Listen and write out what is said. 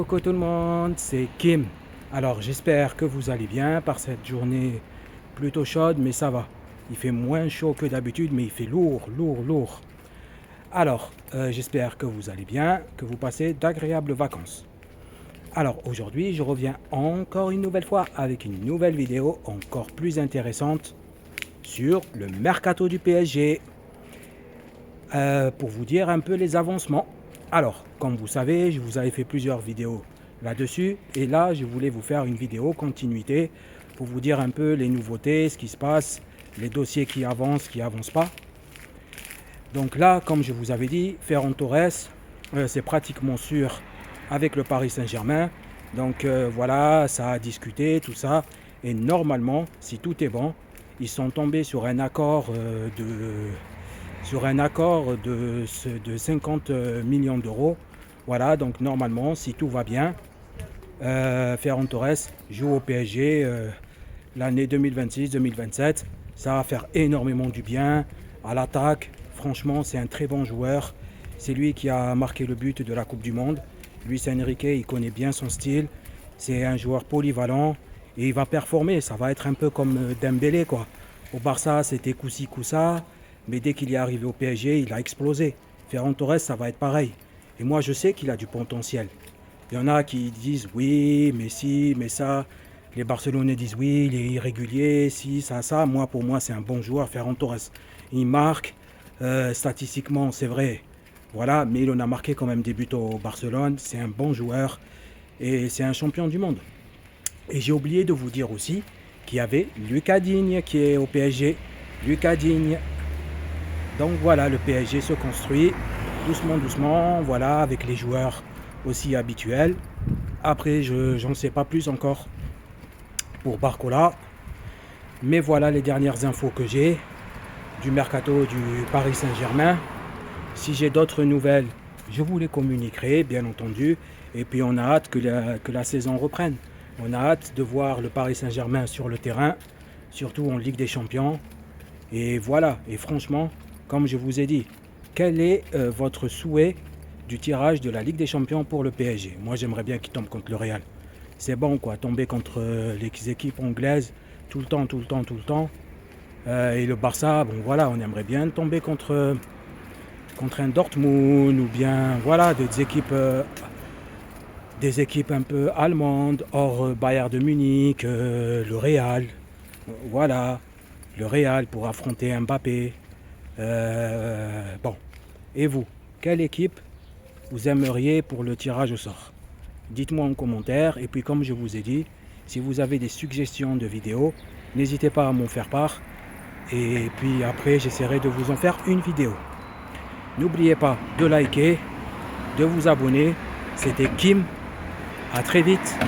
Coucou tout le monde, c'est Kim. Alors j'espère que vous allez bien par cette journée plutôt chaude, mais ça va. Il fait moins chaud que d'habitude, mais il fait lourd, lourd, lourd. Alors j'espère que vous allez bien, que vous passez d'agréables vacances. Alors aujourd'hui, je reviens encore une nouvelle fois avec une nouvelle vidéo encore plus intéressante sur le mercato du PSG. Pour vous dire un peu les avancements. Alors, comme vous savez, je vous avais fait plusieurs vidéos là-dessus. Et là, je voulais vous faire une vidéo continuité pour vous dire un peu les nouveautés, ce qui se passe, les dossiers qui avancent pas. Donc là, comme je vous avais dit, Ferran Torres, c'est pratiquement sûr avec le Paris Saint-Germain. Donc voilà, ça a discuté, tout ça. Et normalement, si tout est bon, ils sont tombés sur un accord de 50 millions d'euros. Voilà, donc normalement, si tout va bien, Ferran Torres joue au PSG l'année 2026-2027. Ça va faire énormément du bien à l'attaque. Franchement, c'est un très bon joueur. C'est lui qui a marqué le but de la Coupe du Monde. Luis Enrique, il connaît bien son style. C'est un joueur polyvalent et il va performer. Ça va être un peu comme Dembélé, quoi. Au Barça, c'était coup-ci, coup-ça. Mais dès qu'il est arrivé au PSG, il a explosé. Ferran Torres, ça va être pareil. Et moi, je sais qu'il a du potentiel. Il y en a qui disent oui, mais si, mais ça. Les Barcelonais disent oui, il est irrégulier, si, ça. Moi, pour moi, c'est un bon joueur, Ferran Torres. Il marque, statistiquement, c'est vrai. Voilà, mais il en a marqué quand même des buts au Barcelone. C'est un bon joueur et c'est un champion du monde. Et j'ai oublié de vous dire aussi qu'il y avait Lucas Digne qui est au PSG. Lucas Digne. Donc voilà, le PSG se construit doucement, doucement, voilà, avec les joueurs aussi habituels. Après, j'en sais pas plus encore pour Barcola. Mais voilà les dernières infos que j'ai du mercato du Paris Saint-Germain. Si j'ai d'autres nouvelles, je vous les communiquerai, bien entendu. Et puis on a hâte que la saison reprenne. On a hâte de voir le Paris Saint-Germain sur le terrain, surtout en Ligue des Champions. Et voilà, et franchement, comme je vous ai dit, quel est votre souhait du tirage de la Ligue des Champions pour le PSG? Moi, j'aimerais bien qu'il tombe contre le Real. C'est bon, quoi, tomber contre les équipes anglaises tout le temps. Et le Barça, bon voilà, on aimerait bien tomber contre un Dortmund ou bien voilà des équipes un peu allemandes, hors Bayern de Munich, le Real, voilà, le Real pour affronter Mbappé. Bon, et vous, quelle équipe vous aimeriez pour le tirage au sort? Dites-moi en commentaire, et puis comme je vous ai dit, si vous avez des suggestions de vidéos, n'hésitez pas à m'en faire part, et puis après j'essaierai de vous en faire une vidéo. N'oubliez pas de liker, de vous abonner. C'était Kim. À très vite.